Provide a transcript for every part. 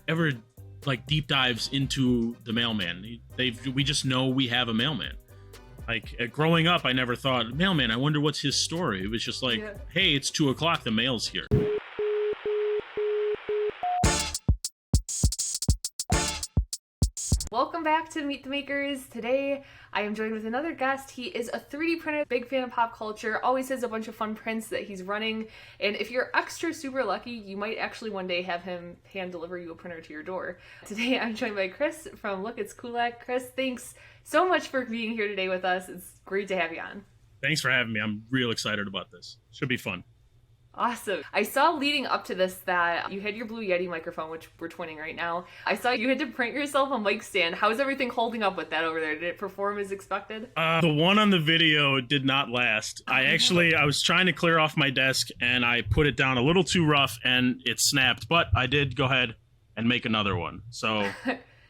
ever like deep dives into the mailman. We just know we have a mailman. Like growing up, I never thought, mailman, I wonder what's his story. It was just like, yeah. Hey, it's 2 o'clock, the mail's here. Welcome back to Meet the Makers. Today I am joined with another guest. He is a 3D printer, big fan of pop culture, always has a bunch of fun prints that he's running, and if you're extra super lucky, you might actually one day have him hand deliver you a printer to your door. Today I'm joined by Chris from LookItsKulak. Chris, thanks so much for being here today with us. It's great to have you on. Thanks for having me. I'm real excited about this. Should be fun. Awesome. I saw leading up to this that you had your Blue Yeti microphone, which we're twinning right now. I saw you had to print yourself a mic stand. How is everything holding up with that over there? Did it perform as expected? The one on the video did not last. I was trying to clear off my desk and I put it down a little too rough and it snapped, but I did go ahead and make another one. So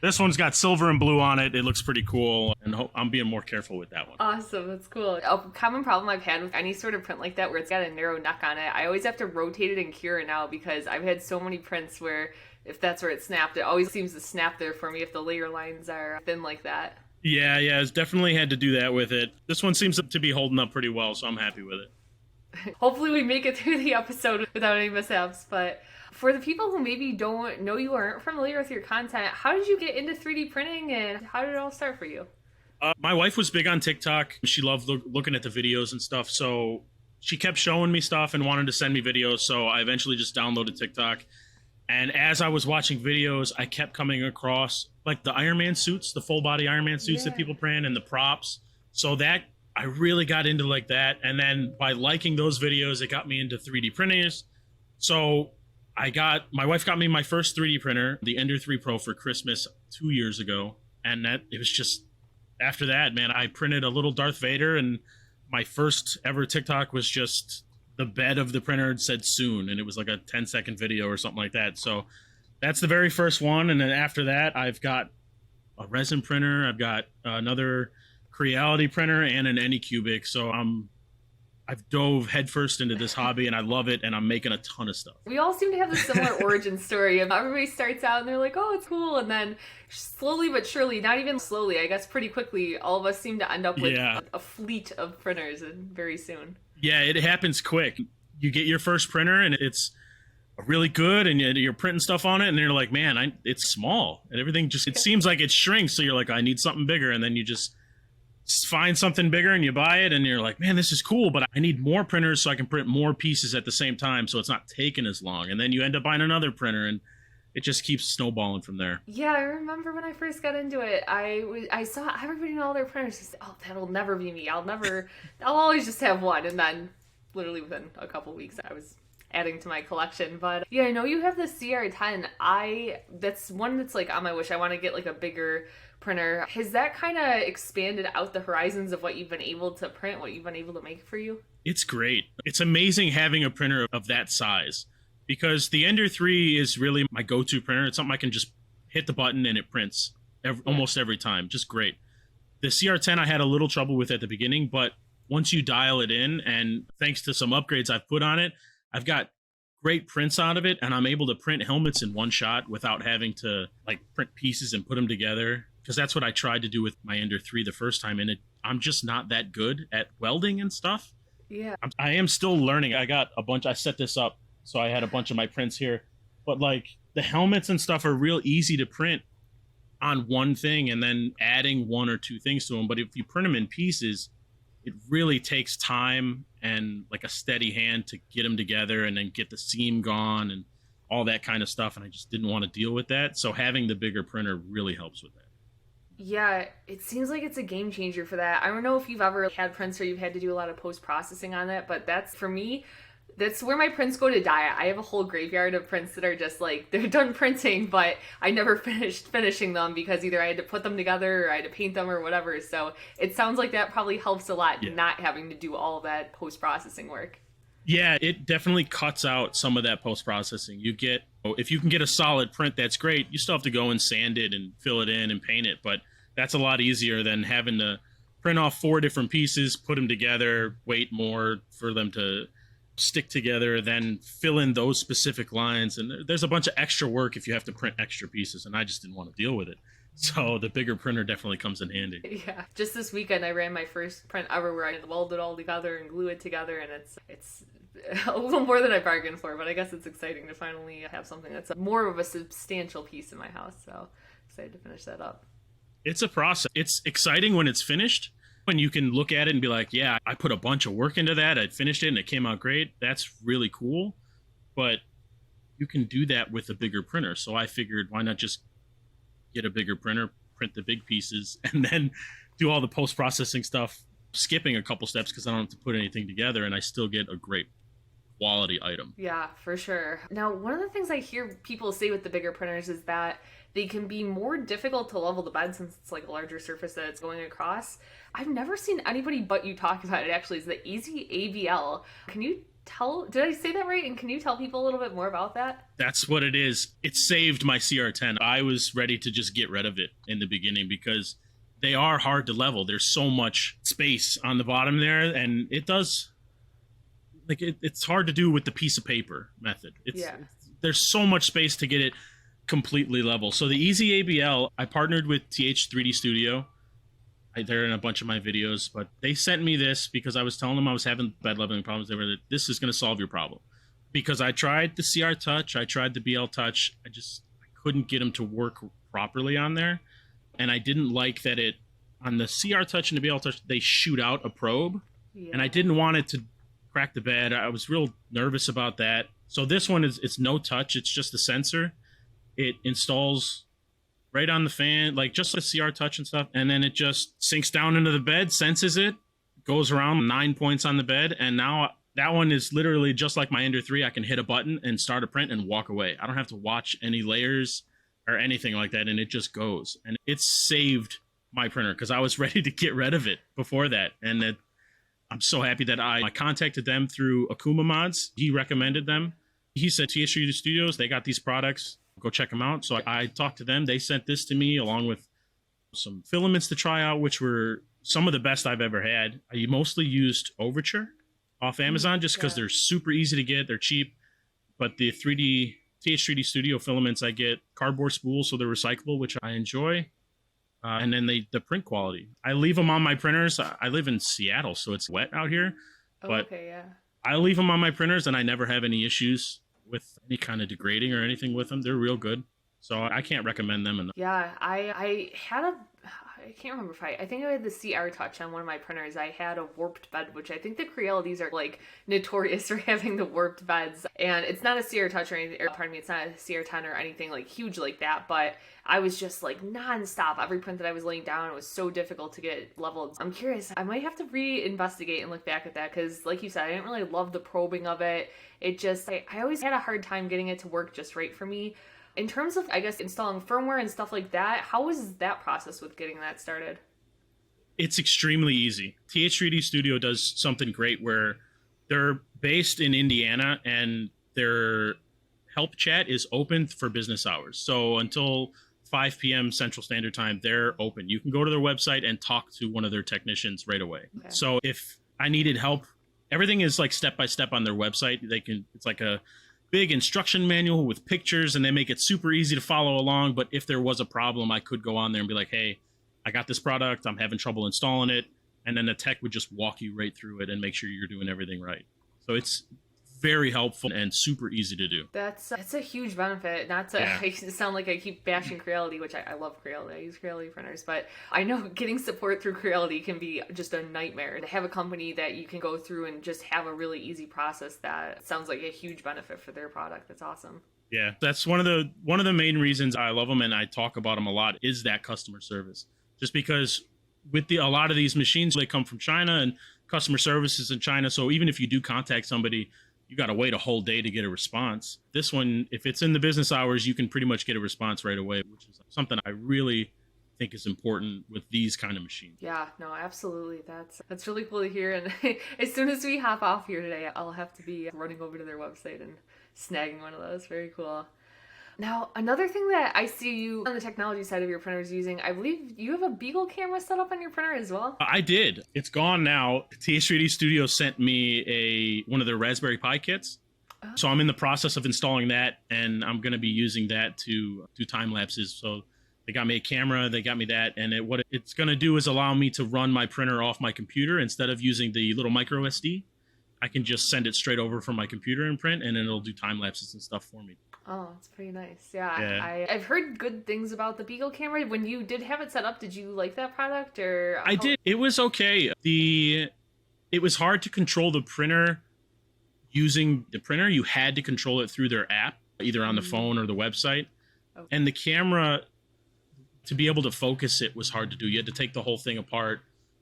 this one's got silver and blue on it. It looks pretty cool, and I'm being more careful with that one. Awesome, that's cool. A common problem I've had with any sort of print like that where it's got a narrow neck on it, I always have to rotate it and cure it now because I've had so many prints where if that's where it snapped, it always seems to snap there for me if the layer lines are thin like that. Yeah, it's definitely had to do that with it. This one seems to be holding up pretty well, so I'm happy with it. Hopefully we make it through the episode without any mishaps, but for the people who maybe don't know you or aren't familiar with your content, how did you get into 3D printing and how did it all start for you? My wife was big on TikTok. She loved looking at the videos and stuff, so she kept showing me stuff and wanted to send me videos, so I eventually just downloaded TikTok. And as I was watching videos, I kept coming across like the Iron Man suits, the full body Iron Man suits that people print and the props. So that I really got into like that. And then by liking those videos, it got me into 3D printers. So my wife got me my first 3D printer, the Ender 3 Pro, for Christmas 2 years ago. And it was just, after that, man, I printed a little Darth Vader, and my first ever TikTok was just the bed of the printer said soon, and it was like a 10-second video or something like that. So that's the very first one. And then after that, I've got a resin printer, I've got another Creality printer, and an Anycubic. So I've dove headfirst into this hobby and I love it, and I'm making a ton of stuff. We all seem to have the similar origin story. Everybody starts out and they're like, oh, it's cool. And then slowly but surely, not even slowly, I guess pretty quickly, all of us seem to end up with a fleet of printers very soon. Yeah, it happens quick. You get your first printer and it's really good and you're printing stuff on it and you're like, man, it's small. And everything just, it seems like it shrinks. So you're like, I need something bigger. And then you just find something bigger and you buy it and you're like, man, this is cool, but I need more printers so I can print more pieces at the same time so it's not taking as long. And then you end up buying another printer and it just keeps snowballing from there. Yeah, I remember when I first got into it, I saw everybody in all their printers. I said, oh, that'll never be me. I'll always just have one. And then literally within a couple weeks, I was adding to my collection. But yeah, I know you have the CR10. That's one that's like on my wish. I want to get like a bigger printer. Has that kind of expanded out the horizons of what you've been able to print, what you've been able to make for you? It's great. It's amazing having a printer of that size, because the Ender 3 is really my go-to printer. It's something I can just hit the button and it prints almost every time. Just great. The CR10 I had a little trouble with at the beginning, but once you dial it in, and thanks to some upgrades I've put on it, I've got great prints out of it, and I'm able to print helmets in one shot without having to like print pieces and put them together. Because that's what I tried to do with my Ender 3 the first time, and I'm just not that good at welding and stuff. Yeah. I am still learning. I set this up, so I had a bunch of my prints here. But like the helmets and stuff are real easy to print on one thing and then adding one or two things to them. But if you print them in pieces, it really takes time and like a steady hand to get them together and then get the seam gone and all that kind of stuff. And I just didn't want to deal with that. So having the bigger printer really helps with that. Yeah, it seems like it's a game changer for that. I don't know if you've ever had prints where you've had to do a lot of post-processing on it, but for me, that's where my prints go to die. I have a whole graveyard of prints that are just like, they're done printing, but I never finished finishing them because either I had to put them together or I had to paint them or whatever. So it sounds like that probably helps a lot, not having to do all of that post-processing work. Yeah, it definitely cuts out some of that post-processing. If you can get a solid print, that's great. You still have to go and sand it and fill it in and paint it, but that's a lot easier than having to print off 4 different pieces, put them together, wait more for them to stick together, then fill in those specific lines. And there's a bunch of extra work if you have to print extra pieces, and I just didn't want to deal with it. So the bigger printer definitely comes in handy. Yeah. Just this weekend, I ran my first print ever where I weld it all together and glue it together, and it's a little more than I bargained for, but I guess it's exciting to finally have something that's more of a substantial piece in my house. So excited to finish that up. It's a process. It's exciting when it's finished, when you can look at it and be like, yeah, I put a bunch of work into that. I finished it and it came out great. That's really cool. But you can do that with a bigger printer. So I figured, why not just get a bigger printer, print the big pieces, and then do all the post-processing stuff, skipping a couple steps because I don't have to put anything together, and I still get a great quality item. Yeah, for sure. Now, one of the things I hear people say with the bigger printers is that they can be more difficult to level the bed since it's like a larger surface that it's going across. I've never seen anybody but you talk about it, actually. It's the EZABL. Can you did I say that right? And can you tell people a little bit more about that? That's what it is. It saved my CR10. I was ready to just get rid of it in the beginning because they are hard to level. There's so much space on the bottom there, and it does, like, it's hard to do with the piece of paper method. There's so much space to get it completely level. So the EZABL, I partnered with TH3D Studio. They're in a bunch of my videos, but they sent me this because I was telling them I was having bed leveling problems. They were like, this is going to solve your problem. Because I tried the CR Touch, I tried the BL Touch, I couldn't get them to work properly on there. And I didn't like that on the CR Touch and the BL Touch, they shoot out a probe. Yeah. And I didn't want it to crack the bed. I was real nervous about that. So this one it's no touch, it's just a sensor. It installs right on the fan, like just a CR Touch and stuff, and then it just sinks down into the bed, senses it, goes around 9 points on the bed, and now that one is literally just like my Ender 3. I can hit a button and start a print and walk away. I don't have to watch any layers or anything like that, and it just goes. And it's saved my printer because I was ready to get rid of it before that, and I'm so happy that I contacted them through Akuma Mods. He recommended them. He said, TH3D Studios, they got these products. Go check them out. So I talked to them. They sent this to me along with some filaments to try out, which were some of the best I've ever had. I mostly used Overture off Amazon just because they're super easy to get. They're cheap. But the TH3D Studio filaments, I get cardboard spools, so they're recyclable, which I enjoy. And then the print quality. I leave them on my printers. I live in Seattle, so it's wet out here. But I leave them on my printers, and I never have any issues with any kind of degrading or anything with them. They're real good. So I can't recommend them enough. Yeah, I can't remember if I think I had the CR Touch on one of my printers. I had a warped bed, which I think the Crealities are like notorious for having the warped beds. And it's not a CR Touch or anything, it's not a CR10 or anything like huge like that, but I was just like nonstop. Every print that I was laying down, it was so difficult to get leveled. I'm curious, I might have to reinvestigate and look back at that because like you said, I didn't really love the probing of it. It just, I always had a hard time getting it to work just right for me. In terms of, I guess, installing firmware and stuff like that, how was that process with getting that started? It's extremely easy. TH3D Studio does something great where they're based in Indiana and their help chat is open for business hours. So until 5 p.m. Central Standard Time, they're open. You can go to their website and talk to one of their technicians right away. Okay. So if I needed help, everything is like step-by-step on their website. It's like a big instruction manual with pictures, and they make it super easy to follow along. But if there was a problem, I could go on there and be like, hey, I got this product, I'm having trouble installing it. And then the tech would just walk you right through it and make sure you're doing everything right. So it's very helpful and super easy to do. That's a huge benefit. Not to sound like I keep bashing Creality, which I love Creality. I use Creality printers, but I know getting support through Creality can be just a nightmare. To have a company that you can go through and just have a really easy process, that sounds like a huge benefit for their product. That's awesome. Yeah, that's one of the main reasons I love them and I talk about them a lot is that customer service. Just because with a lot of these machines, they come from China and customer service is in China. So even if you do contact somebody, you got to wait a whole day to get a response. This one, if it's in the business hours, you can pretty much get a response right away, which is something I really think is important with these kind of machines. Yeah, no, absolutely. That's really cool to hear. And as soon as we hop off here today, I'll have to be running over to their website and snagging one of those. Very cool. Now, another thing that I see you on the technology side of your printers using, I believe you have a Beagle camera set up on your printer as well. I did. It's gone now. TH3D Studio sent me one of their Raspberry Pi kits. So I'm in the process of installing that, and I'm going to be using that to do time lapses. So they got me a camera, they got me that, and what it's going to do is allow me to run my printer off my computer instead of using the little micro SD. I can just send it straight over from my computer and print, and then it'll do time lapses and stuff for me. Oh, that's pretty nice. Yeah. I've heard good things about the Beagle camera. When you did have it set up, did you like that product or? I did. It was okay. It was hard to control the printer using the printer. You had to control it through their app, either on the phone or the website. Okay. And the camera, to be able to focus it was hard to do. You had to take the whole thing apart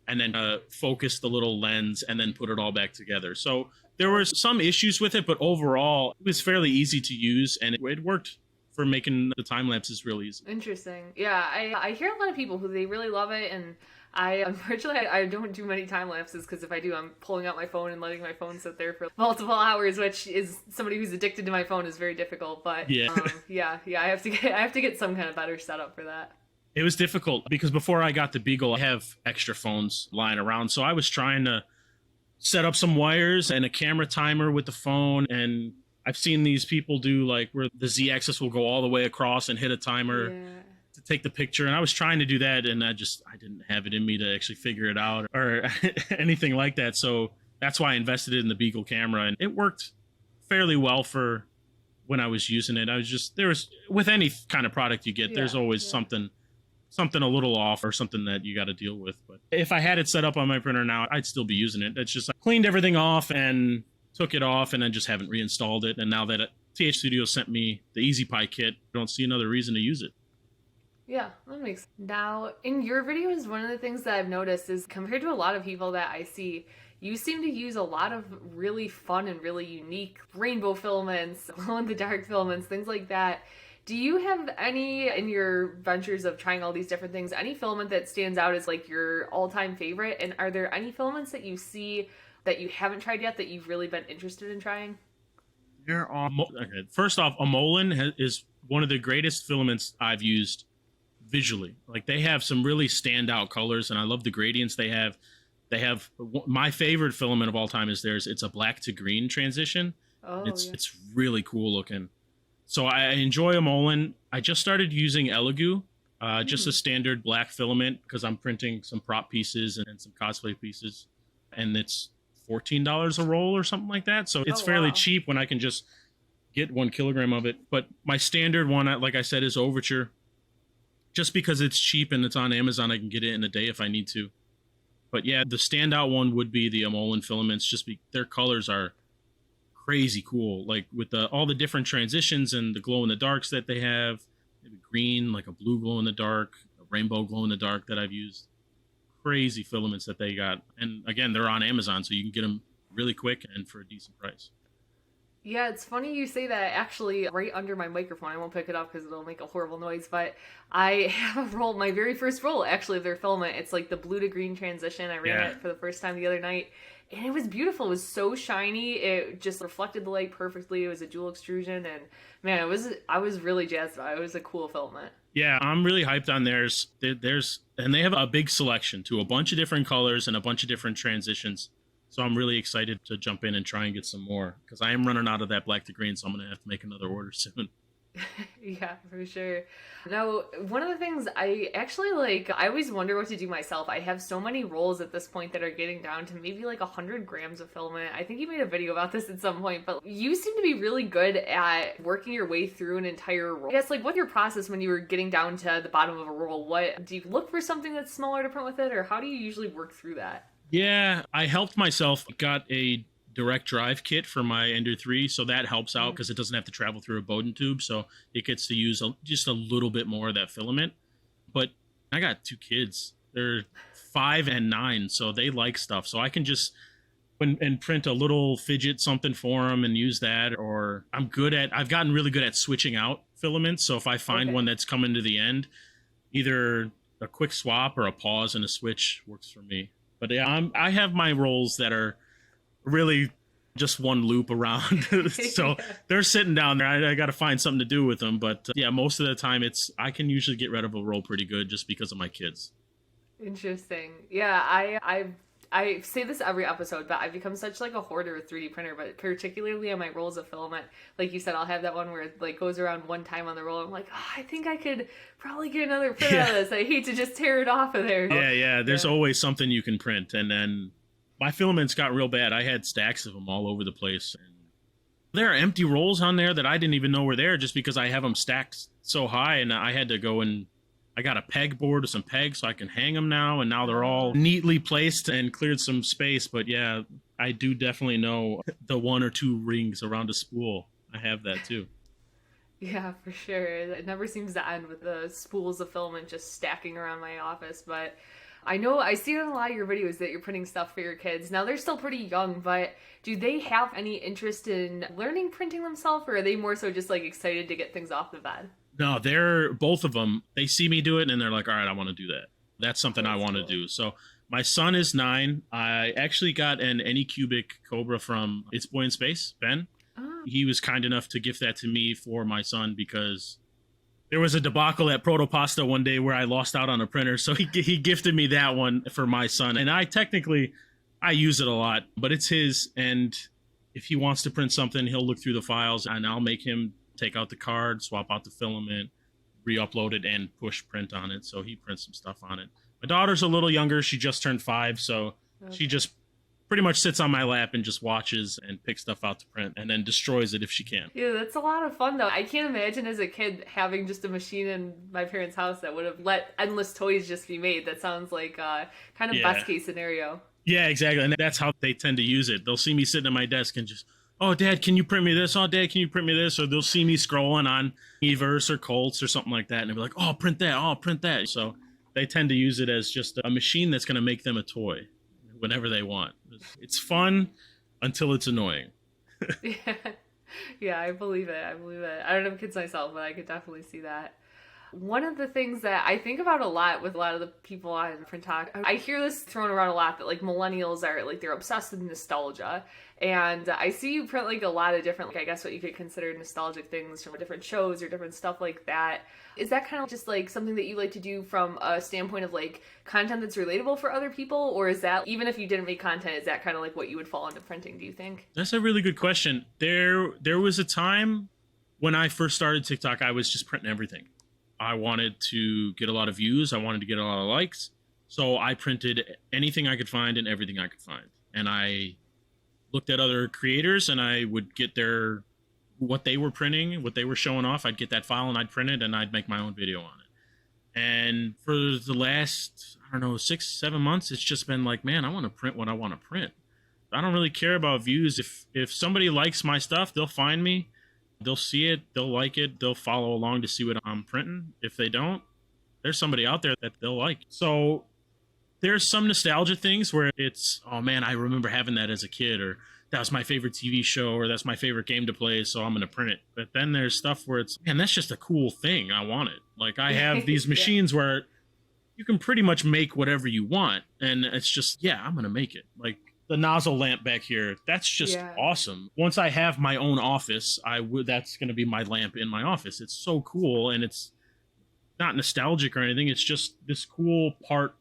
and then focus the little lens and then put it all back together. So there were some issues with it, but overall it was fairly easy to use, and it worked for making the time lapses real easy. Interesting. Yeah, I hear a lot of people who they really love it, and unfortunately I don't do many time lapses because if I do, I'm pulling out my phone and letting my phone sit there for multiple hours, which is somebody who's addicted to my phone is very difficult. But yeah, I have to get some kind of better setup for that. It was difficult because before I got the Beagle, I have extra phones lying around. So I was trying to set up some wires and a camera timer with the phone. And I've seen these people do like where the Z-axis will go all the way across and hit a timer to take the picture. And I was trying to do that, and I didn't have it in me to actually figure it out or anything like that. So that's why I invested in the Beagle camera, and it worked fairly well for when I was using it. With any kind of product you get, there's always something a little off or something that you got to deal with. But if I had it set up on my printer now, I'd still be using it. It's just I cleaned everything off and took it off, and then just haven't reinstalled it. And now that TH Studio sent me the EasyPi kit, I don't see another reason to use it. Yeah, that makes sense. Now, in your videos, one of the things that I've noticed is compared to a lot of people that I see, you seem to use a lot of really fun and really unique rainbow filaments, glow-in-the-dark filaments, things like that. Do you have any, in your ventures of trying all these different things, any filament that stands out as like your all-time favorite? And are there any filaments that you see that you haven't tried yet that you've really been interested in trying? Okay. First off, Mailman is one of the greatest filaments I've used visually. Like, they have some really standout colors, and I love the gradients they have. My favorite filament of all time is theirs. It's a black to green transition. It's really cool looking. So I enjoy a Mailman. I just started using Elegoo, just a standard black filament, because I'm printing some prop pieces and some cosplay pieces, and it's $14 a roll or something like that. So it's fairly cheap when I can just get 1 kilogram of it. But my standard one, like I said, is Overture. Just because it's cheap and it's on Amazon, I can get it in a day if I need to. But yeah, the standout one would be the Mailman filaments. Their colors are crazy cool, like with all the different transitions and the glow in the darks that they have. Maybe green, like a blue glow in the dark, a rainbow glow in the dark that I've used. Crazy filaments that they got, and again, they're on Amazon, so you can get them really quick and for a decent price. Yeah, it's funny you say that. Actually, right under my microphone, I won't pick it up because it'll make a horrible noise, but I have a roll, my very first roll, actually, of their filament. It's like the blue to green transition. I ran it for the first time the other night, and it was beautiful. It was so shiny. It just reflected the light perfectly. It was a dual extrusion, and man, I was really jazzed about it. It was a cool filament. Yeah, I'm really hyped on theirs. And they have a big selection too, a bunch of different colors and a bunch of different transitions. So I'm really excited to jump in and try and get some more, because I am running out of that black to green, so I'm going to have to make another order soon. Yeah, for sure. Now, one of the things I actually like, I always wonder what to do myself. I have so many rolls at this point that are getting down to maybe like 100 grams of filament. I think you made a video about this at some point, but you seem to be really good at working your way through an entire roll. I guess, like, what's your process when you were getting down to the bottom of a roll? What do you look for, something that's smaller to print with it, or how do you usually work through that? Yeah, I helped myself. Got a direct drive kit for my Ender 3, so that helps out because it doesn't have to travel through a Bowden tube, so it gets to use just a little bit more of that filament. But I got 2 kids. They're 5 and 9, so they like stuff. So I can just and print a little fidget something for them and use that. Or I've gotten really good at switching out filaments. So if I find one that's coming to the end, either a quick swap or a pause and a switch works for me. But yeah, I have my rolls that are really just one loop around. So they're sitting down there. I got to find something to do with them. But yeah, most of the time I can usually get rid of a roll pretty good just because of my kids. Interesting. Yeah, I say this every episode, but I've become such like a hoarder with 3D printer, but particularly on my rolls of filament. Like you said, I'll have that one where it like goes around one time on the roll. I'm like, oh, I think I could probably get another print out of this. I hate to just tear it off of there. Yeah. There's always something you can print. And then my filaments got real bad. I had stacks of them all over the place. And there are empty rolls on there that I didn't even know were there just because I have them stacked so high, and I had to go and I got a peg board with some pegs so I can hang them now, and now they're all neatly placed and cleared some space. But yeah, I do definitely know the 1 or 2 rings around a spool. I have that too. Yeah, for sure. It never seems to end with the spools of filament just stacking around my office, but I know I see it in a lot of your videos that you're printing stuff for your kids. Now they're still pretty young, but do they have any interest in learning printing themselves, or are they more so just like excited to get things off the bed? No, they're both of them. They see me do it and they're like, all right, I want to do that. That's something I want to do. So my son is 9. I actually got an Anycubic Cobra from It's Boy in Space, Ben. Oh. He was kind enough to gift that to me for my son because there was a debacle at Protopasta one day where I lost out on a printer. So he gifted me that one for my son. And I use it a lot, but it's his. And if he wants to print something, he'll look through the files and I'll make him take out the card, swap out the filament, re-upload it, and push print on it. So he prints some stuff on it. My daughter's a little younger. She just turned 5, so she just pretty much sits on my lap and just watches and picks stuff out to print and then destroys it if she can. Yeah, that's a lot of fun, though. I can't imagine as a kid having just a machine in my parents' house that would have let endless toys just be made. That sounds like kind of best case scenario. Yeah, exactly. And that's how they tend to use it. They'll see me sitting at my desk and just, oh, Dad, can you print me this? Oh, Dad, can you print me this? Or they'll see me scrolling on Everse or Colts or something like that, and they'll be like, oh, print that. Oh, print that. So they tend to use it as just a machine that's going to make them a toy whenever they want. It's fun until it's annoying. Yeah, I believe it. I believe it. I don't have kids myself, but I could definitely see that. One of the things that I think about a lot with a lot of the people on Print Talk, I hear this thrown around a lot that like millennials are like they're obsessed with nostalgia. And I see you print like a lot of different, like I guess what you could consider nostalgic things from different shows or different stuff like that. Is that kind of just like something that you like to do from a standpoint of like content that's relatable for other people? Or is that, even if you didn't make content, is that kind of like what you would fall into printing, do you think? That's a really good question. There was a time when I first started TikTok, I was just printing everything. I wanted to get a lot of views. I wanted to get a lot of likes. So I printed anything I could find and everything I could find. And I looked at other creators and I would get what they were printing, what they were showing off. I'd get that file and I'd print it and I'd make my own video on it. And for the last, 6-7 months, it's just been like, man, I want to print what I want to print. I don't really care about views. If somebody likes my stuff, they'll find me. They'll see it, they'll like it, they'll follow along to see what I'm printing. If they don't, there's somebody out there that they'll like. So there's some nostalgia things where it's, oh man, I remember having that as a kid, or that was my favorite TV show, or that's my favorite game to play, so I'm going to print it. But then there's stuff where it's, man, that's just a cool thing. I want it. Like I have these machines where you can pretty much make whatever you want. And it's just, yeah, I'm going to make it. Like the nozzle lamp back here, that's just awesome. Once I have my own office, that's going to be my lamp in my office. It's so cool, and it's not nostalgic or anything. It's just this cool part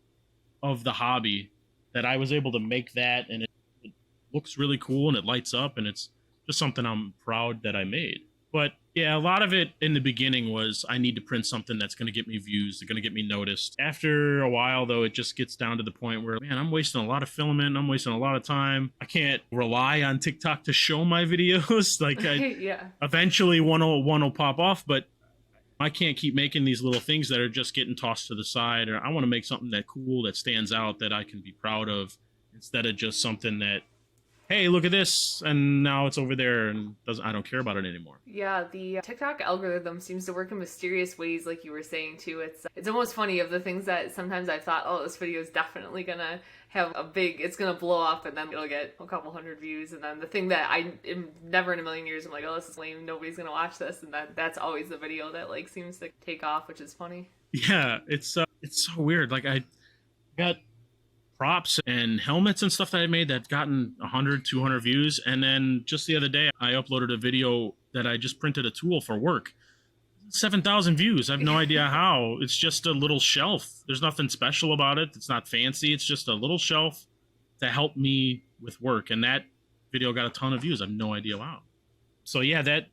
of the hobby that I was able to make that, and it looks really cool and it lights up, and it's just something I'm proud that I made. But yeah, a lot of it in the beginning was I need to print something that's going to get me views, that's going to get me noticed. After a while, though, it just gets down to the point where, man, I'm wasting a lot of filament. I'm wasting a lot of time. I can't rely on TikTok to show my videos. Like, eventually one will pop off, but I can't keep making these little things that are just getting tossed to the side. Or I want to make something that cool, that stands out, that I can be proud of, instead of just something that, hey, look at this, and now it's over there, and I don't care about it anymore. Yeah, the TikTok algorithm seems to work in mysterious ways, like you were saying, too. It's almost funny of the things that sometimes I've thought, oh, this video is definitely going to have it's going to blow up, and then it'll get a couple hundred views, and then the thing that I am never in a million years, I'm like, oh, this is lame, nobody's going to watch this, and that's always the video that, like, seems to take off, which is funny. Yeah, it's so weird. Like, I got props and helmets and stuff that I made that gotten 100, 200 views. And then just the other day, I uploaded a video that I just printed a tool for work. 7,000 views. I have no idea how. It's just a little shelf. There's nothing special about it. It's not fancy. It's just a little shelf to help me with work. And that video got a ton of views. I have no idea how. So yeah, that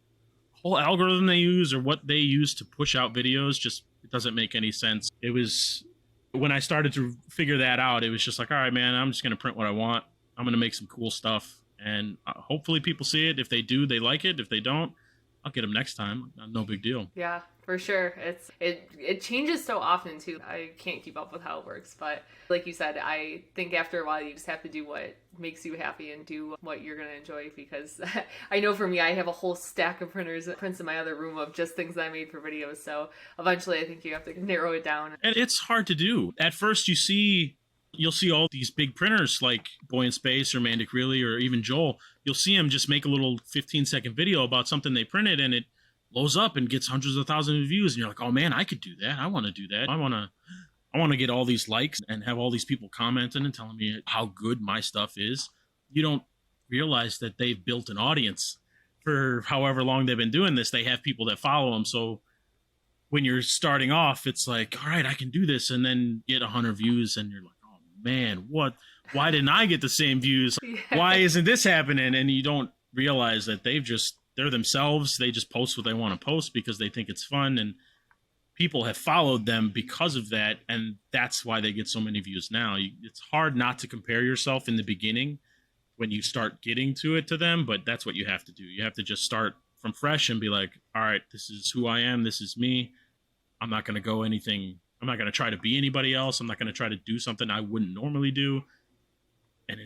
whole algorithm they use or what they use to push out videos, just it doesn't make any sense. It was when I started to figure that out, it was just like, all right, man, I'm just going to print what I want. I'm going to make some cool stuff. And hopefully people see it. If they do, they like it. If they don't, I'll get them next time. No big deal. Yeah, for sure. It changes so often too. I can't keep up with how it works, but like you said, I think after a while you just have to do what makes you happy and do what you're going to enjoy, because I know for me, I have a whole stack of prints in my other room of just things that I made for videos. So eventually I think you have to narrow it down. And it's hard to do. At first you'll see all these big printers like Boy in Space or Mandic Really or even Joel. You'll see them just make a little 15-second video about something they printed, and it blows up and gets hundreds of thousands of views. And you're like, oh man, I could do that. I want to do that. I want to get all these likes and have all these people commenting and telling me how good my stuff is. You don't realize that they've built an audience for however long they've been doing this. They have people that follow them. So when you're starting off, it's like, all right, I can do this. And then get 100 views and you're like, man, why didn't I get the same views? Yeah. Why isn't this happening? And you don't realize that they're themselves. They just post what they want to post because they think it's fun, and people have followed them because of that. And that's why they get so many views now. It's hard not to compare yourself in the beginning when you start getting to them, but that's what you have to do. You have to just start from fresh and be like, all right, this is who I am. This is me. I'm not going to try to be anybody else. I'm not going to try to do something I wouldn't normally do. And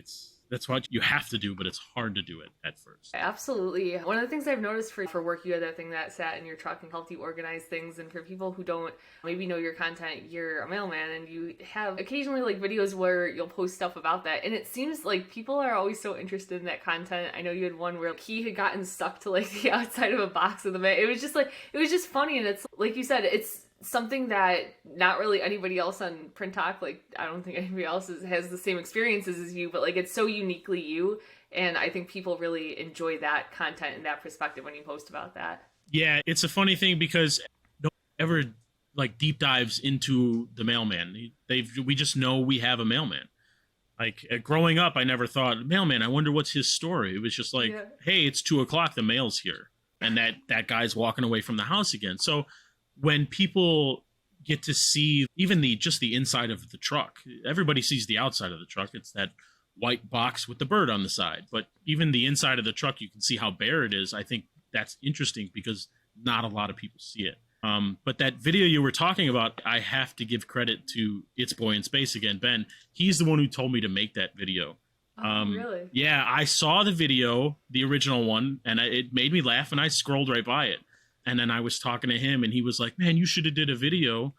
that's what you have to do, but it's hard to do it at first. Absolutely. One of the things I've noticed for work, you had that thing that sat in your truck and helped you organize things. And for people who don't maybe know your content, you're a mailman, and you have occasionally like videos where you'll post stuff about that. And it seems like people are always so interested in that content. I know you had one where he had gotten stuck to like the outside of a box of the mail. It was just funny. And it's like you said, it's something that not really anybody else on Print Talk, like I don't think anybody else has the same experiences as you, but like it's so uniquely you, and I think people really enjoy that content and that perspective when you post about that. Yeah, it's a funny thing because no one ever like deep dives into the mailman. We just know we have a mailman. Like growing up, I never thought, mailman, I wonder what's his story. It was just like, yeah, hey, it's 2:00, the mail's here, and that guy's walking away from the house again. So when people get to see even just the inside of the truck, everybody sees the outside of the truck. It's that white box with the bird on the side. But even the inside of the truck, you can see how bare it is. I think that's interesting because not a lot of people see it. But that video you were talking about, I have to give credit to It's Boy in Space again, Ben. He's the one who told me to make that video. Really? Yeah, I saw the video, the original one, and it made me laugh, and I scrolled right by it. And then I was talking to him, and he was like, man, you should have did a video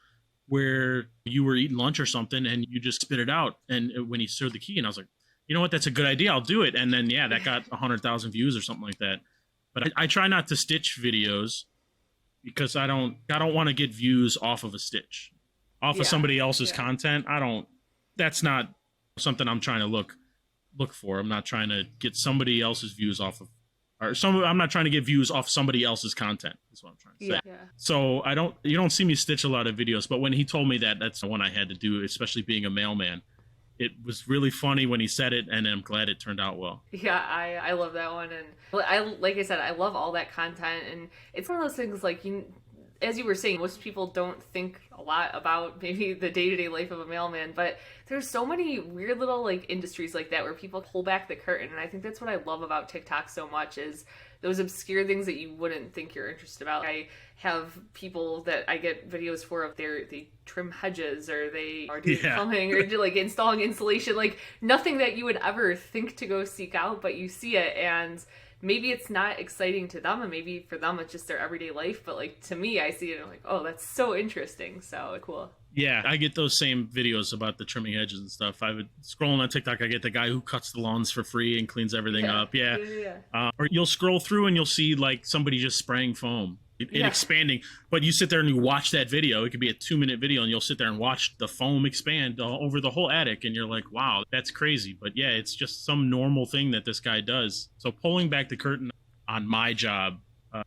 where you were eating lunch or something, and you just spit it out. And when he showed the key, and I was like, you know what, that's a good idea. I'll do it. And then, yeah, that got 100,000 views or something like that. But I try not to stitch videos because I don't want to get views off of a stitch. Off of somebody else's content. That's not something I'm trying to look for. I'm not trying to get somebody else's views off of, I'm not trying to get views off somebody else's content. That's what I'm trying to say. Yeah. So you don't see me stitch a lot of videos, but when he told me that's the one I had to do, especially being a mailman. It was really funny when he said it, and I'm glad it turned out well. Yeah, I love that one, and like I said, I love all that content, and it's one of those things like as you were saying, most people don't think a lot about maybe the day-to-day life of a mailman, but there's so many weird little like industries like that where people pull back the curtain, and I think that's what I love about TikTok so much is those obscure things that you wouldn't think you're interested about. I have people that I get videos for of they trim hedges, or they are doing plumbing, or do like installing insulation, like nothing that you would ever think to go seek out, but you see it, and maybe it's not exciting to them, and maybe for them it's just their everyday life, but like to me, I see it and I'm like, oh, that's so interesting. So cool. Yeah, I get those same videos about the trimming hedges and stuff. I would scrolling on TikTok, I get the guy who cuts the lawns for free and cleans everything up. Yeah. Or you'll scroll through and you'll see like somebody just spraying foam. and expanding. But you sit there and you watch that video. It could be a 2-minute video, and you'll sit there and watch the foam expand over the whole attic, and you're like, wow, that's crazy. But yeah, it's just some normal thing that this guy does. So pulling back the curtain on my job,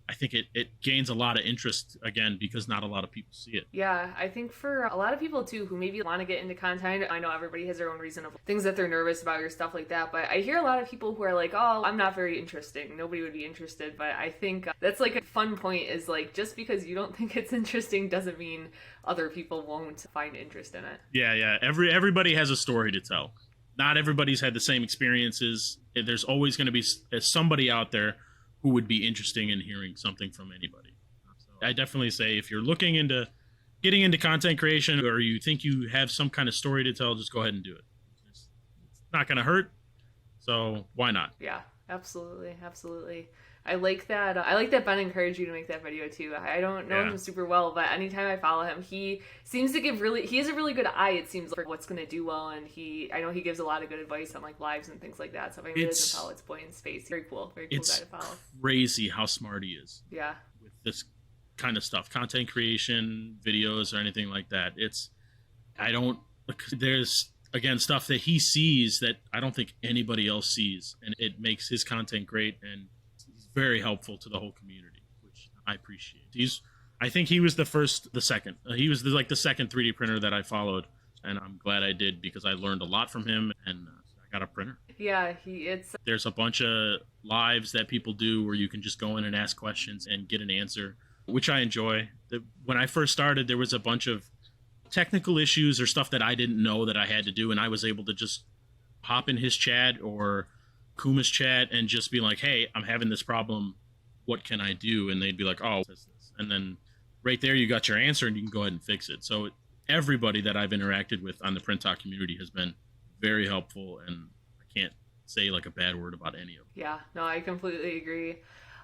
I think it gains a lot of interest again because not a lot of people see it. Yeah, I think for a lot of people too who maybe want to get into content, I know everybody has their own reason of things that they're nervous about or stuff like that, but I hear a lot of people who are like, oh, I'm not very interesting. Nobody would be interested. But I think that's like a fun point is like, just because you don't think it's interesting doesn't mean other people won't find interest in it. Yeah. Everybody has a story to tell. Not everybody's had the same experiences. There's always going to be somebody out there who would be interesting in hearing something from anybody. So I definitely say if you're looking into getting into content creation or you think you have some kind of story to tell, just go ahead and do it. It's not going to hurt. So why not? Yeah, absolutely. I like that. I like that Ben encouraged you to make that video too. I don't know him super well, but anytime I follow him, he seems to give he has a really good eye, it seems, for what's going to do well. And I know he gives a lot of good advice on like lives and things like that. So if anybody doesn't follow, it's Boy in Space. Very cool guy to follow. It's crazy how smart he is. Yeah. With this kind of stuff, content creation, videos, or anything like that. There's again stuff that he sees that I don't think anybody else sees, and it makes his content great and very helpful to the whole community, which I appreciate. I think he was the second. He was the second 3D printer that I followed, and I'm glad I did because I learned a lot from him, and I got a printer. Yeah, there's a bunch of lives that people do where you can just go in and ask questions and get an answer, which I enjoy. When I first started, there was a bunch of technical issues or stuff that I didn't know that I had to do, and I was able to just hop in his chat or Kuma's chat and just be like, hey, I'm having this problem, what can I do? And they'd be like, oh, this. And then right there you got your answer and you can go ahead and fix it. So everybody that I've interacted with on the Print Talk community has been very helpful, and I can't say like a bad word about any of them. Yeah, no, I completely agree.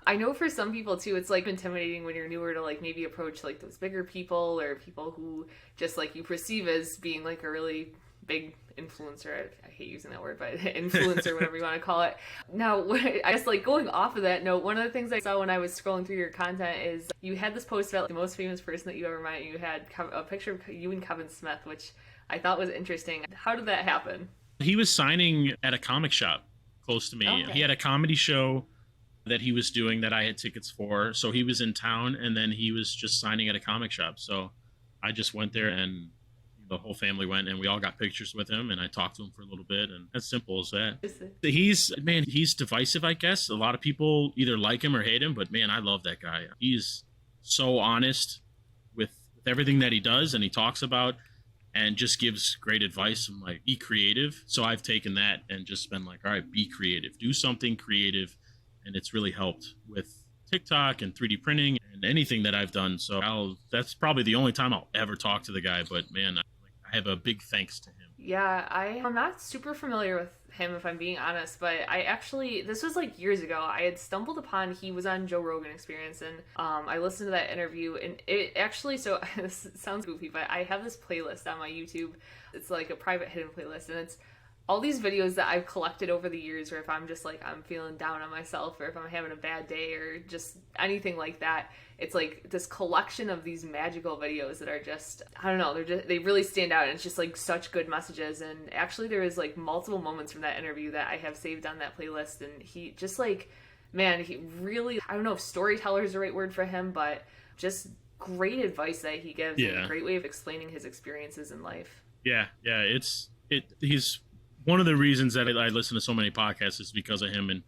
I know for some people too, it's like intimidating when you're newer to like maybe approach like those bigger people or people who just like you perceive as being like a really big influencer. I hate using that word, but influencer, whatever you want to call it. Now, I guess like going off of that note, one of the things I saw when I was scrolling through your content is you had this post about the most famous person that you ever met. You had a picture of you and Kevin Smith, which I thought was interesting. How did that happen? He was signing at a comic shop close to me. Okay. He had a comedy show that he was doing that I had tickets for. So he was in town, and then he was just signing at a comic shop. So I just went there, and the whole family went, and we all got pictures with him, and I talked to him for a little bit, and as simple as that. He's divisive, I guess. A lot of people either like him or hate him, but man, I love that guy. He's so honest with everything that he does and he talks about, and just gives great advice. I'm like, be creative. So I've taken that and just been like, all right, be creative, do something creative. And it's really helped with TikTok and 3D printing and anything that I've done. So that's probably the only time I'll ever talk to the guy, but man, I have a big thanks to him. Yeah, I'm not super familiar with him, if I'm being honest, but this was like years ago, I had stumbled upon, he was on Joe Rogan Experience, and I listened to that interview, and it actually, so this sounds goofy, but I have this playlist on my YouTube. It's like a private hidden playlist, and it's all these videos that I've collected over the years, or if I'm just like, I'm feeling down on myself, or if I'm having a bad day, or just anything like that. It's like this collection of these magical videos that are just, I don't know, they really stand out, and it's just like such good messages. And actually there was like multiple moments from that interview that I have saved on that playlist, and he just like, man, he really, I don't know if storyteller is the right word for him, but just great advice that he gives, and a great way of explaining his experiences in life. Yeah, he's one of the reasons that I listen to so many podcasts is because of him, and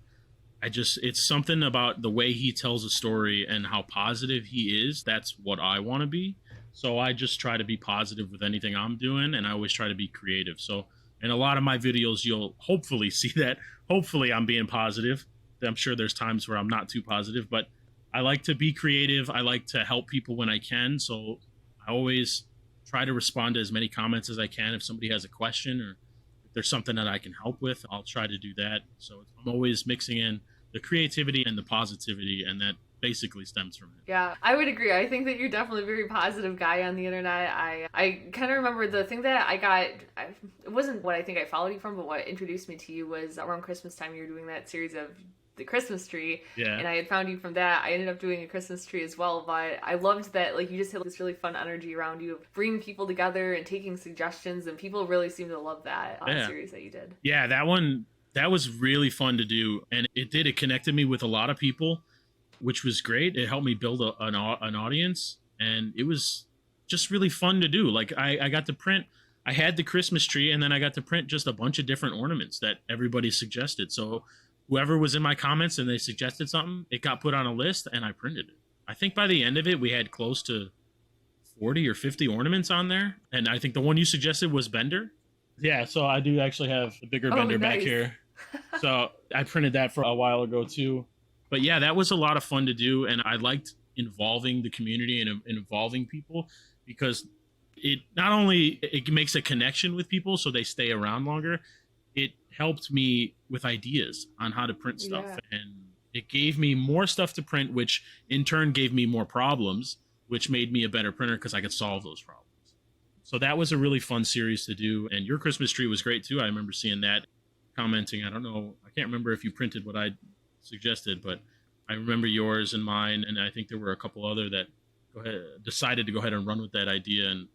it's something about the way he tells a story and how positive he is. That's what I want to be. So I just try to be positive with anything I'm doing, and I always try to be creative. So in a lot of my videos, you'll hopefully see that. Hopefully I'm being positive. I'm sure there's times where I'm not too positive, but I like to be creative. I like to help people when I can. So I always try to respond to as many comments as I can. If somebody has a question or if there's something that I can help with, I'll try to do that. So I'm always mixing in the creativity and the positivity, and that basically stems from it. Yeah, I would agree. I think that you're definitely a very positive guy on the internet. I kind of remember the thing that it wasn't what I think I followed you from, but what introduced me to you was around Christmas time. You were doing that series of the Christmas tree, Yeah. and I had found you from that. I ended up doing a Christmas tree as well, but I loved that, like, you just had this really fun energy around you, bringing people together and taking suggestions, and people really seemed to love that series that you did. Yeah, that was really fun to do, and it connected me with a lot of people, which was great. It helped me build an audience, and it was just really fun to do. Like I got to print, I had the Christmas tree, and then I got to print just a bunch of different ornaments that everybody suggested. So whoever was in my comments and they suggested something, it got put on a list and I printed it. I think by the end of it, we had close to 40 or 50 ornaments on there. And I think the one you suggested was Bender. Yeah, so I do actually have the bigger Bender back here. So I printed that for a while ago too. But yeah, that was a lot of fun to do. And I liked involving the community and involving people, because it not only it makes a connection with people so they stay around longer, it helped me with ideas on how to print stuff. Yeah. And it gave me more stuff to print, which in turn gave me more problems, which made me a better printer because I could solve those problems. So that was a really fun series to do. And your Christmas tree was great too. I remember seeing that, commenting. I don't know, I can't remember if you printed what I suggested, but I remember yours and mine, and I think there were a couple other that decided to go ahead and run with that idea, and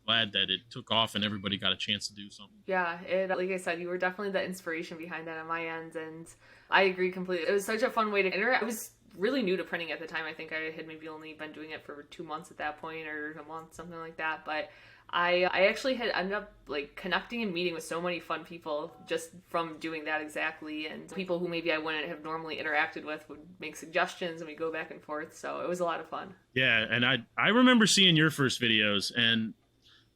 glad that it took off and everybody got a chance to do something. Yeah, like I said, you were definitely the inspiration behind that on my end, and I agree completely. It was such a fun way to interact. I was really new to printing at the time. I think I had maybe only been doing it for 2 months at that point, or a month, something like that, but I actually had ended up like connecting and meeting with so many fun people just from doing that exactly, and people who maybe I wouldn't have normally interacted with would make suggestions and we go back and forth, so it was a lot of fun. Yeah, and I remember seeing your first videos, and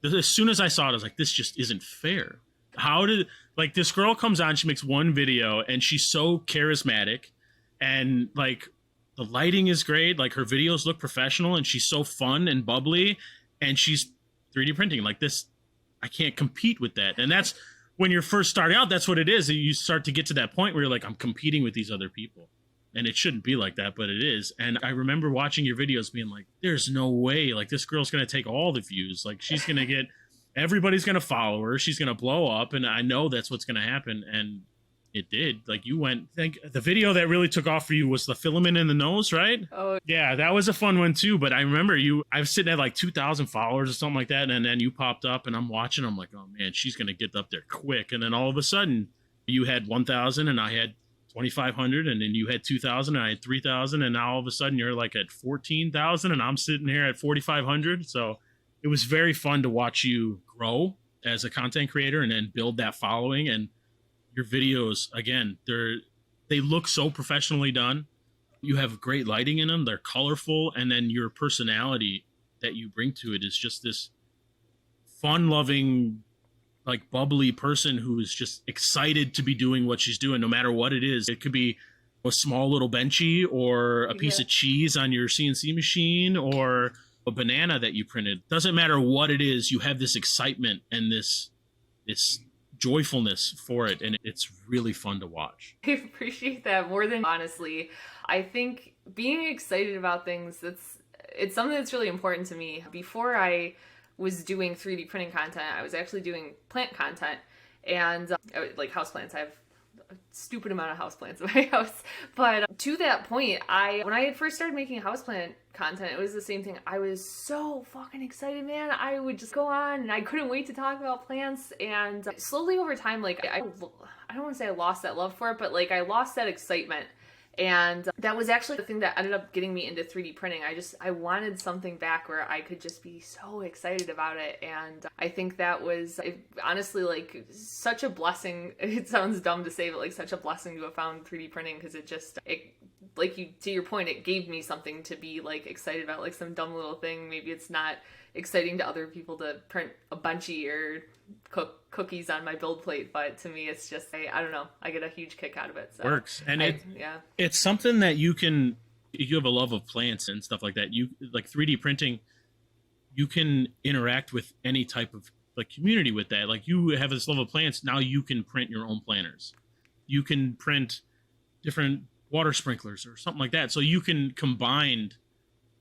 as soon as I saw it, I was like, this just isn't fair. How did, like, this girl comes on, she makes one video, and she's so charismatic, and like the lighting is great, like her videos look professional, and she's so fun and bubbly, and she's 3D printing like this. I can't compete with that. And that's when you're first starting out, that's what it is. You start to get to that point where you're like, I'm competing with these other people, and it shouldn't be like that, but it is. And I remember watching your videos being like, there's no way, like, this girl's going to take all the views. Like, she's going to get, everybody's going to follow her. She's going to blow up. And I know that's what's going to happen. And it did. Like, you went, I think the video that really took off for you was the filament in the nose, right? Oh, yeah, that was a fun one too. But I remember I was sitting at like 2,000 followers or something like that. And then you popped up and I'm watching. I'm like, oh man, she's going to get up there quick. And then all of a sudden you had 1,000 and I had 2,500, and then you had 2,000 and I had 3,000. And now all of a sudden you're like at 14,000 and I'm sitting here at 4,500. So it was very fun to watch you grow as a content creator and then build that following. And your videos, again, they look so professionally done. You have great lighting in them. They're colorful. And then your personality that you bring to it is just this fun-loving, like, bubbly person who is just excited to be doing what she's doing, no matter what it is. It could be a small little benchy or a piece of cheese on your CNC machine or a banana that you printed. Doesn't matter what it is. You have this excitement and this joyfulness for it, and it's really fun to watch. I appreciate that more than honestly. I think being excited about things, it's something that's really important to me. Before I was doing 3D printing content, I was actually doing plant content, and like houseplants. I have a stupid amount of houseplants in my house. But to that point, when I had first started making houseplant content, it was the same thing. I was so fucking excited, man. I would just go on and I couldn't wait to talk about plants. And slowly over time, like, I don't want to say I lost that love for it, but like I lost that excitement. And that was actually the thing that ended up getting me into 3D printing. I wanted something back where I could just be so excited about it. And I think that was honestly like such a blessing. It sounds dumb to say, but like such a blessing to have found 3D printing, because it like, you, to your point, it gave me something to be like excited about, like some dumb little thing. Maybe it's not exciting to other people to print a bunchy or cook cookies on my build plate, but to me it's just I don't know, I get a huge kick out of it. So works. And it's something that you have a love of plants and stuff like that. You like 3D printing, you can interact with any type of like community with that. Like, you have this love of plants, now you can print your own planters, you can print different water sprinklers or something like that. So you can combine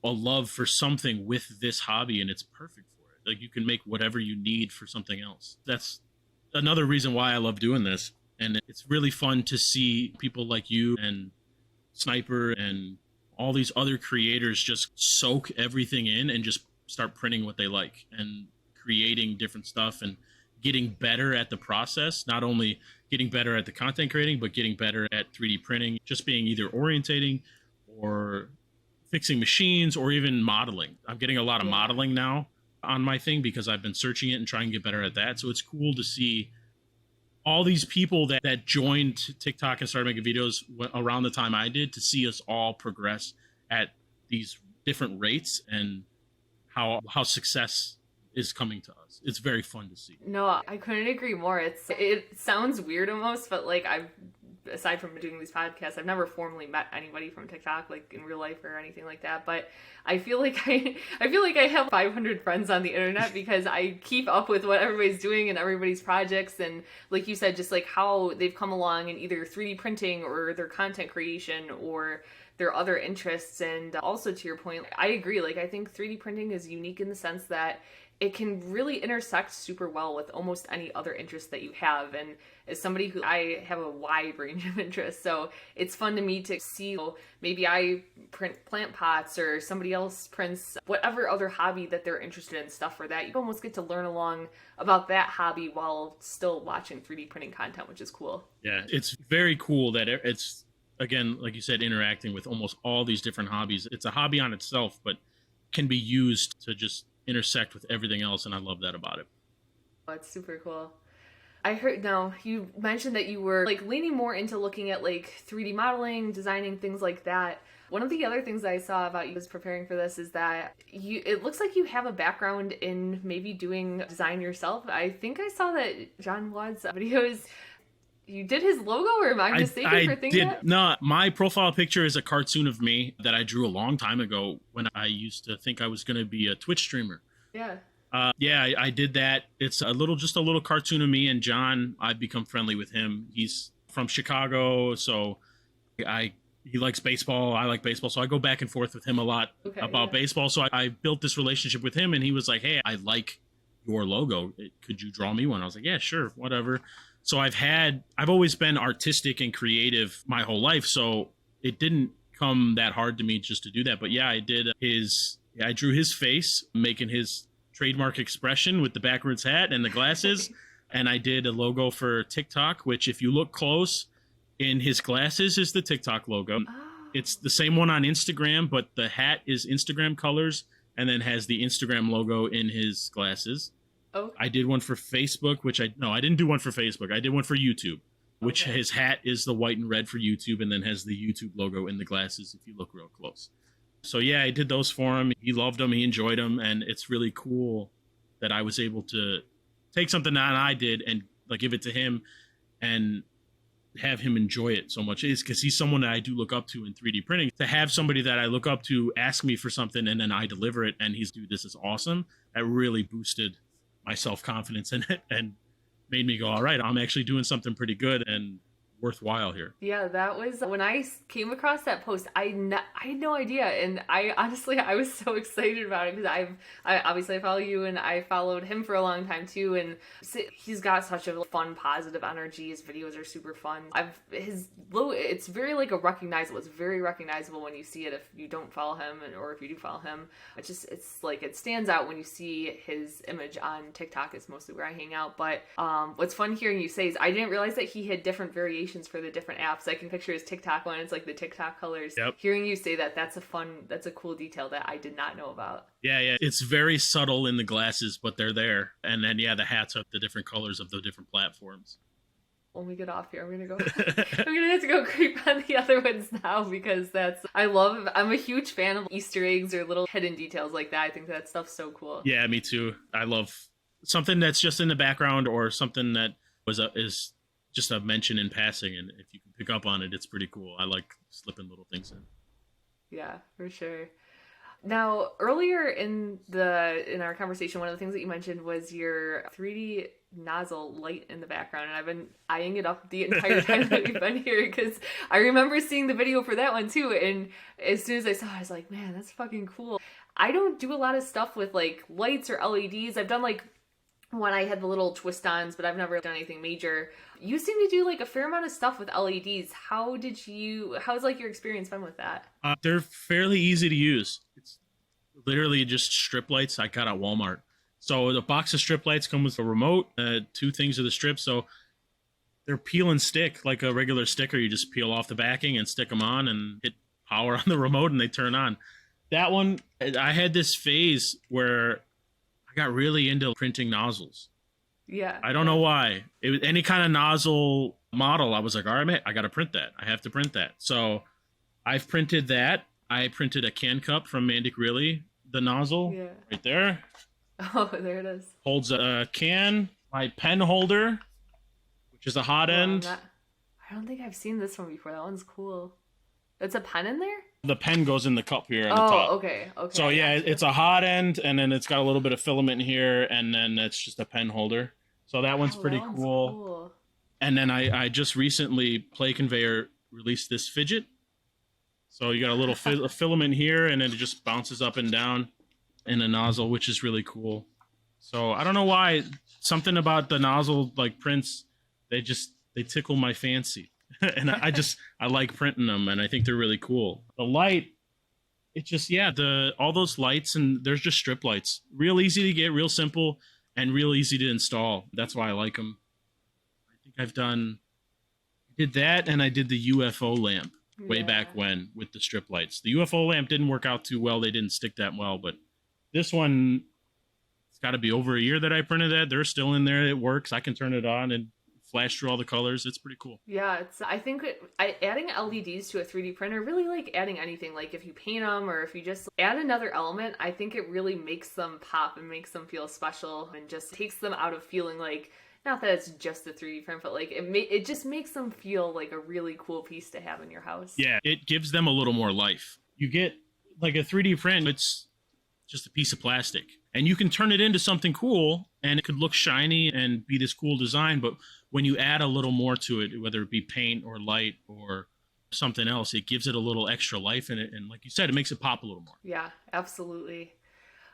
a love for something with this hobby, and it's perfect for it. Like, you can make whatever you need for something else. That's another reason why I love doing this. And it's really fun to see people like you and Sniper and all these other creators just soak everything in and just start printing what they like and creating different stuff and getting better at the process, not only getting better at the content creating, but getting better at 3D printing, just being either orientating or fixing machines or even modeling. I'm getting a lot of modeling now on my thing because I've been searching it and trying to get better at that. So it's cool to see all these people that joined TikTok and started making videos around the time I did, to see us all progress at these different rates and how success is coming to us. It's very fun to see. No, I couldn't agree more. It sounds weird almost, but like aside from doing these podcasts, I've never formally met anybody from TikTok, like in real life or anything like that. But I feel like I have 500 friends on the internet because I keep up with what everybody's doing and everybody's projects. And like you said, just like how they've come along in either 3D printing or their content creation or their other interests. And also to your point, I agree. Like I think 3D printing is unique in the sense that it can really intersect super well with almost any other interest that you have. And as somebody who, I have a wide range of interests, so it's fun to me to see, maybe I print plant pots or somebody else prints whatever other hobby that they're interested in, stuff for that. You almost get to learn along about that hobby while still watching 3D printing content, which is cool. Yeah, it's very cool that it's, again, like you said, interacting with almost all these different hobbies. It's a hobby on itself, but can be used to just intersect with everything else, and I love that about it. Oh, it's super cool. I heard, now you mentioned that you were like leaning more into looking at like 3D modeling, designing, things like that. One of the other things that I saw about you as preparing for this is that it looks like you have a background in maybe doing design yourself. I think I saw that John Wadd's videos, you did his logo, or am I mistaken for thinking that? No, my profile picture is a cartoon of me that I drew a long time ago when I used to think I was going to be a Twitch streamer. Yeah. I did that. It's just a little cartoon of me and John. I've become friendly with him. He's from Chicago, so he likes baseball. I like baseball, so I go back and forth with him a lot about baseball. So I built this relationship with him, and he was like, "Hey, I like your logo. Could you draw me one?" I was like, "Yeah, sure, whatever." So I've always been artistic and creative my whole life, so it didn't come that hard to me just to do that. But yeah, I drew his face, making his trademark expression with the backwards hat and the glasses. And I did a logo for TikTok, which if you look close, in his glasses is the TikTok logo. Oh. It's the same one on Instagram, but the hat is Instagram colors and then has the Instagram logo in his glasses. Okay. I did one for Facebook, I didn't do one for Facebook. I did one for YouTube, which his hat is the white and red for YouTube and then has the YouTube logo in the glasses if you look real close. So yeah, I did those for him. He loved them. He enjoyed them. And it's really cool that I was able to take something that I did and like give it to him and have him enjoy it so much. Is because he's someone that I do look up to in 3D printing. To have somebody that I look up to ask me for something and then I deliver it and he's, dude, this is awesome. That really boosted my self-confidence in it and made me go, all right, I'm actually doing something pretty good and worthwhile here. Yeah, that was when I came across that post. I had no idea, and I was so excited about it because I obviously follow you, and I followed him for a long time too, and he's got such a fun, positive energy. His videos are super fun. It's very like it's very recognizable when you see it if you don't follow him, or if you do follow him. It's like it stands out when you see his image on TikTok. It's mostly where I hang out. But what's fun hearing you say is I didn't realize that he had different variations for the different apps. I can picture his TikTok one. It's like the TikTok colors. Yep. Hearing you say that's a cool detail that I did not know about. Yeah. It's very subtle in the glasses, but they're there. And then, the hats have the different colors of the different platforms. When we get off here, I'm gonna have to go creep on the other ones now because I'm a huge fan of Easter eggs or little hidden details like that. I think that stuff's so cool. Yeah, me too. I love something that's just in the background or something that is just a mention in passing, and if you can pick up on it, it's pretty cool. I like slipping little things in. Yeah, for sure. Now, earlier in our conversation, one of the things that you mentioned was your 3D nozzle light in the background, and I've been eyeing it up the entire time that we've been here because I remember seeing the video for that one too, and as soon as I saw it, I was like, man, that's fucking cool. I don't do a lot of stuff with like lights or LEDs. I've done like when I had the little twist-ons, but I've never done anything major. You seem to do like a fair amount of stuff with LEDs. How's like your experience been with that? They're fairly easy to use. It's literally just strip lights I got at Walmart. So the box of strip lights come with a remote, 2 things of the strip. So they're peel and stick like a regular sticker. You just peel off the backing and stick them on and hit power on the remote and they turn on. That one, I had this phase where I got really into printing nozzles. Yeah. I don't know why. It was any kind of nozzle model. I was like, all right, man, I got to print that. I have to print that. So I've printed that. I printed a can cup from Mandic Really, the nozzle right there. Oh, there it is. Holds a can. My pen holder, which is a hot end. I don't think I've seen this one before. That one's cool. It's a pen in there? The pen goes in the cup here on the top. Okay. So yeah, it's a hot end, and then it's got a little bit of filament here, and then it's just a pen holder. So that one's pretty cool. And then I just recently, Play Conveyor released this fidget. So you got a little filament here, and then it just bounces up and down in a nozzle, which is really cool. So I don't know why, something about the nozzle like prints, they tickle my fancy. And I like printing them, and I think they're really cool. The light, it just, all those lights, and there's just strip lights. Real easy to get, real simple, and real easy to install. That's why I like them. I think I did that, and I did the UFO lamp way back when with the strip lights. The UFO lamp didn't work out too well. They didn't stick that well, but this one, it's got to be over a year that I printed that. They're still in there. It works. I can turn it on and flash through all the colors. It's pretty cool. Yeah, I think adding LEDs to a 3D printer, really like adding anything, like if you paint them or if you just add another element, I think it really makes them pop and makes them feel special and just takes them out of feeling like, not that it's just a 3D print, but like it just makes them feel like a really cool piece to have in your house. Yeah, it gives them a little more life. You get like a 3D print, it's just a piece of plastic, and you can turn it into something cool, and it could look shiny and be this cool design, but when you add a little more to it, whether it be paint or light or something else, it gives it a little extra life in it, and like you said, it makes it pop a little more. Yeah, absolutely.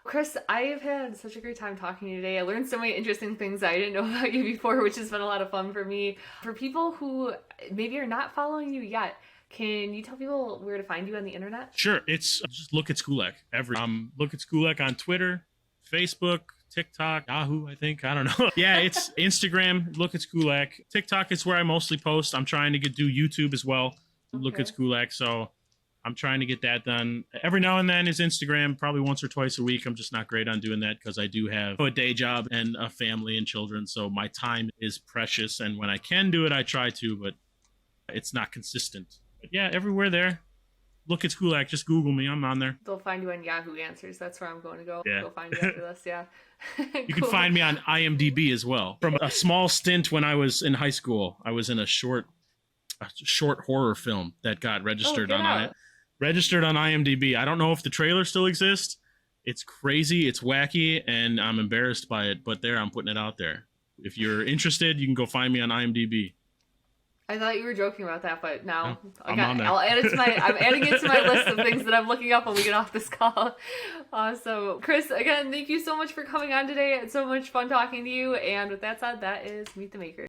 Chris, I've had such a great time talking to you today. I learned so many interesting things I didn't know about you before, which has been a lot of fun for me. For people who maybe are not following you yet, can you tell people where to find you on the internet? Sure. It's just LookItsKulak. LookItsKulak on Twitter, Facebook, TikTok, Yahoo, I think. I don't know. Yeah, it's Instagram, LookItsKulak. TikTok is where I mostly post. I'm trying to do YouTube as well, LookItsKulak. So I'm trying to get that done. Every now and then is Instagram, probably once or twice a week. I'm just not great on doing that because I do have a day job and a family and children. So my time is precious. And when I can do it, I try to, but it's not consistent. But yeah, everywhere there. LookItsKulak. Just Google me. I'm on there. They'll find you on Yahoo Answers. That's where I'm going to go. Yeah. Go find you after this. Yeah. You can find me on IMDb as well. From a small stint when I was in high school, I was in a short horror film that got registered registered on IMDb. I don't know if the trailer still exists. It's crazy. It's wacky, and I'm embarrassed by it. But I'm putting it out there. If you're interested, you can go find me on IMDb. I thought you were joking about that, but now I'm on there. I'll add it to I'm adding it to my list of things that I'm looking up when we get off this call. So, Chris, again, thank you so much for coming on today. It's so much fun talking to you. And with that said, that is Meet the Makers.